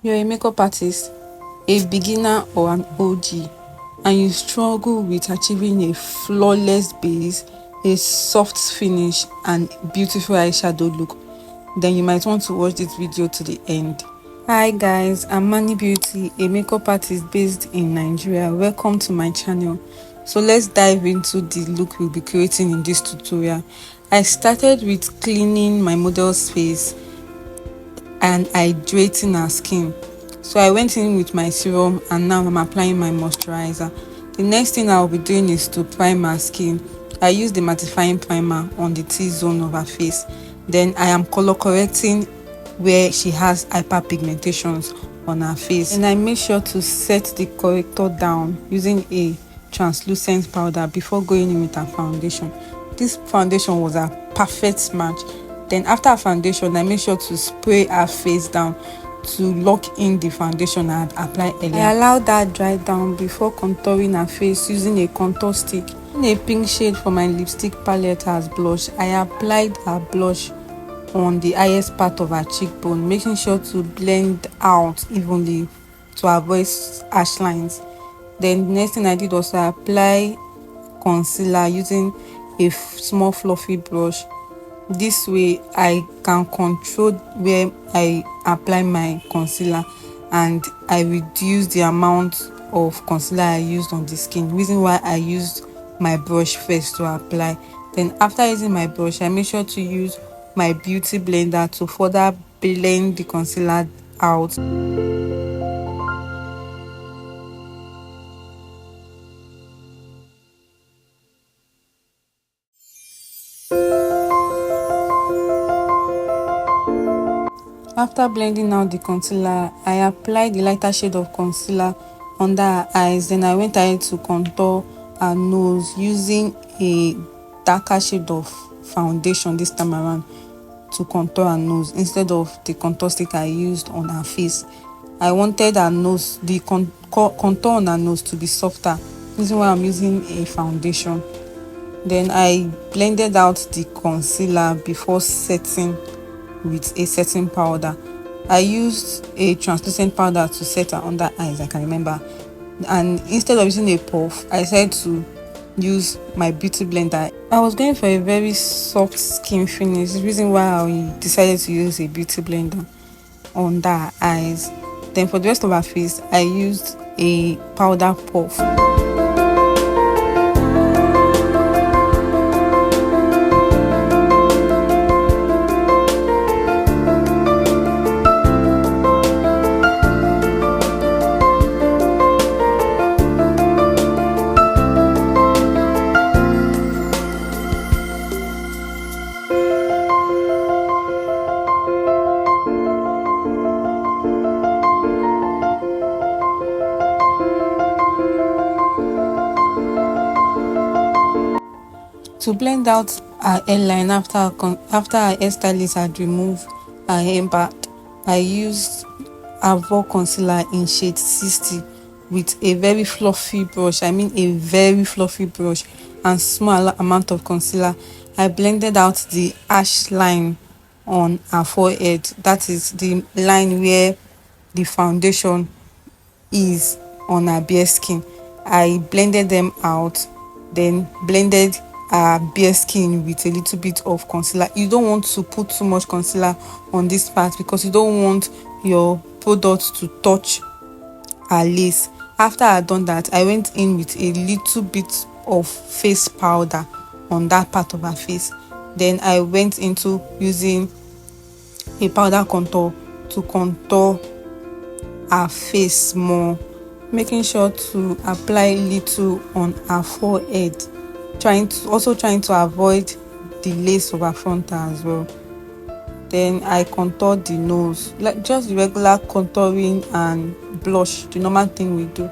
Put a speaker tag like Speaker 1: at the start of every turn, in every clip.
Speaker 1: You're a makeup artist, a beginner or an OG, and you struggle with achieving a flawless base, a soft finish, and beautiful eyeshadow look, then you might want to watch this video to the end. Hi guys, I'm Mani Beauty, a makeup artist based in Nigeria. Welcome to my channel. So let's dive into the look we'll be creating in this tutorial. I started with cleaning my model's face and hydrating her skin. So I went in with my serum and now I'm applying my moisturizer. The next thing I'll be doing is to prime her skin. I use the mattifying primer on the T-zone of her face. Then I am color correcting where she has hyperpigmentations on her face. And I make sure to set the corrector down using a translucent powder before going in with her foundation. This foundation was a perfect match. Then after her foundation, I make sure to spray her face down to lock in the foundation I had applied earlier. I allowed that dry down before contouring her face using a contour stick. In a pink shade for my lipstick palette as blush, I applied her blush on the highest part of her cheekbone, making sure to blend out evenly to avoid harsh lines. Then the next thing I did was to apply concealer using a small fluffy brush. This way I can control where I apply my concealer and I reduce the amount of concealer I used on the skin. Reason why I used my brush first to apply. Then after using my brush, I make sure to use my beauty blender to further blend the concealer out. After blending out the concealer, I applied the lighter shade of concealer under her eyes. Then I went ahead to contour her nose using a darker shade of foundation this time around to contour her nose instead of the contour stick I used on her face. I wanted her nose, the contour on her nose to be softer. This is why I'm using a foundation. Then I blended out the concealer before setting with a setting powder. I used a translucent powder to set her under eyes, I can remember, and instead of using a puff, I decided to use my beauty blender. I was going for a very soft skin finish, the reason why I decided to use a beauty blender under her eyes. Then for the rest of her face, I used a powder puff. To blend out her hairline after her hairstylist had removed her hairband, I used Avo concealer in shade 60 with a very fluffy brush. I mean a very fluffy brush and small amount of concealer. I blended out the ash line on her forehead. That is the line where the foundation is on her bare skin. I blended them out, then blended her bare skin with a little bit of concealer. You don't want to put too much concealer on this part because you don't want your product to touch her lace. After I had done that, I went in with a little bit of face powder on that part of her face. Then I went into using a powder contour to contour her face more, making sure to apply little on her forehead, trying to avoid the lace of her frontal as well. Then I contoured the nose, like just the regular contouring and blush, the normal thing we do.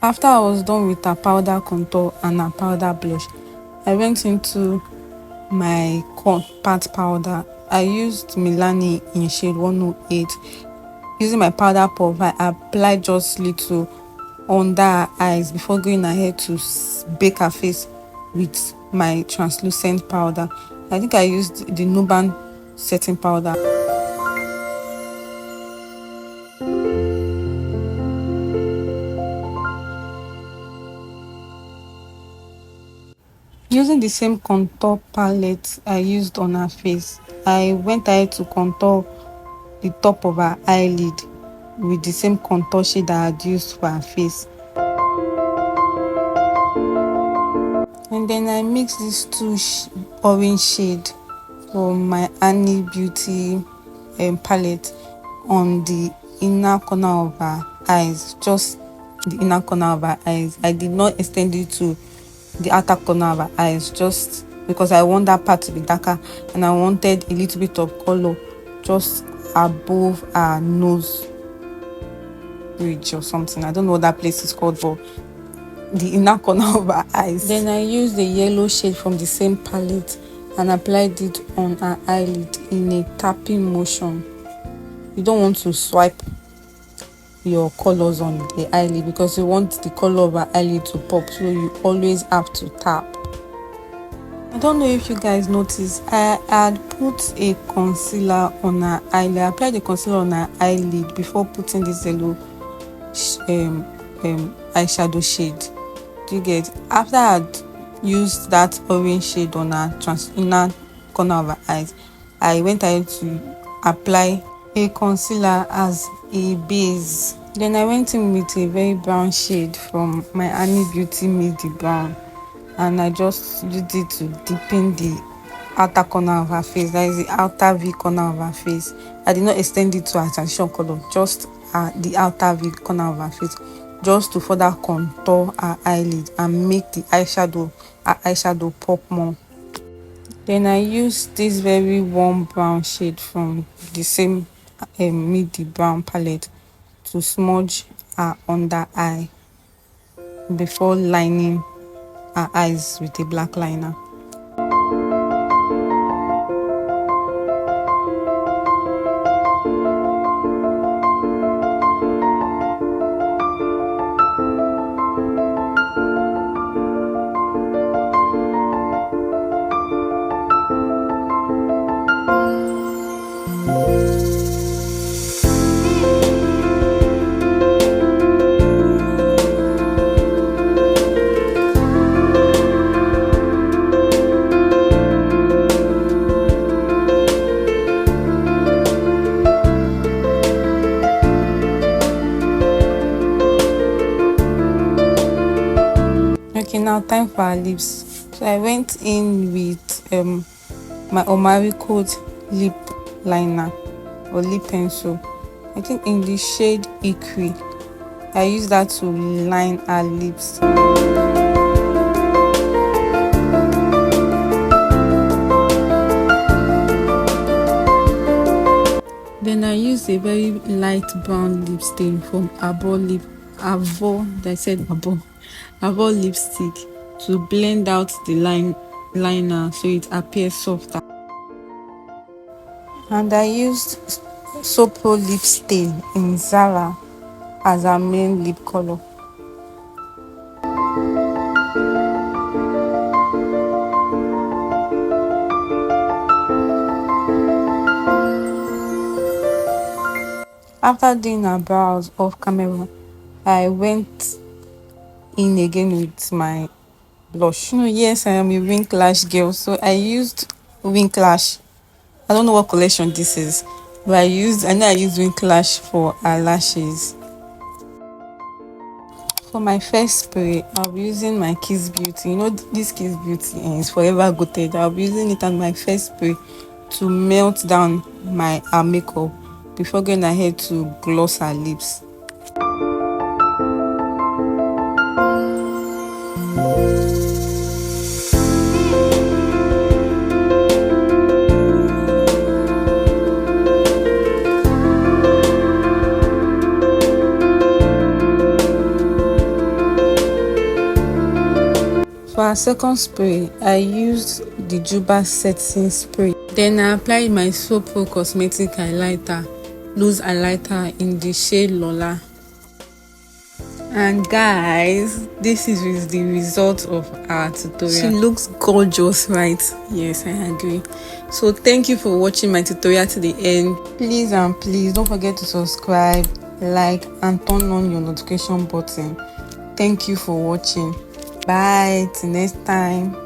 Speaker 1: After I was done with her powder contour and her powder blush, I went into my compact powder. I used melanin in shade 108. Using my powder puff, I applied just little under her eyes before going ahead to bake her face with my translucent powder. I think I used the Nuban setting powder. Using the same contour palette I used on her face, I went ahead to contour the top of her eyelid with the same contour shade I had used for her face. And then I mixed these two orange shade from my Annie Beauty palette on the inner corner of her eyes, just the inner corner of her eyes. I did not extend it to the outer corner of her eyes, just because I want that part to be darker and I wanted a little bit of color just above her nose bridge or something. I don't know what that place is called, but the inner corner of her eyes. Then I used the yellow shade from the same palette and applied it on her eyelid in a tapping motion. You don't want to swipe your colors on the eyelid because you want the color of her eyelid to pop, so you always have to tap. I don't know if you guys noticed, I had put a concealer on her eyelid. I applied the concealer on her eyelid before putting this yellow eyeshadow shade. Do you get? After I had used that orange shade on her inner corner of her eyes, I went ahead to apply a concealer as a base. Then I went in with a very brown shade from my Annie Beauty Midi Brown, and I just used it to deepen the outer corner of her face, that is the outer V corner of her face. I did not extend it to her transition color, just the outer V corner of her face, just to further contour her eyelid and make the eyeshadow pop more. Then I used this very warm brown shade from the same midi brown palette to smudge her under eye before lining her eyes with a black liner. Okay, now time for our lips. So I went in with my Omari Coat lip liner or lip pencil. I think in the shade Equi. I use that to line her lips. Then I used a very light brown lip stain from Avo lipstick to blend out the liner so it appears softer. And I used Sopro lip stain in Zara as our main lip color. After doing her brows off camera, I went in again with my blush. Yes, I am a Wink Lash girl, so I used Wink Lash. I don't know what collection this is, but I know I used Wink Lash for eyelashes. For my first spray, I'll be using my Kiss Beauty. You know, this Kiss Beauty is forever goated. I'll be using it on my first spray to melt down her makeup before going ahead to gloss her lips. For our second spray, I used the Juba setting spray. Then I applied my So Pro Cosmetic highlighter, loose highlighter in the shade Lola. And guys, this is the result of our tutorial. She looks gorgeous, right? Yes, I agree. So thank you for watching my tutorial to the end. Please and please don't forget to subscribe, like, and turn on your notification button. Thank you for watching. Bye till next time.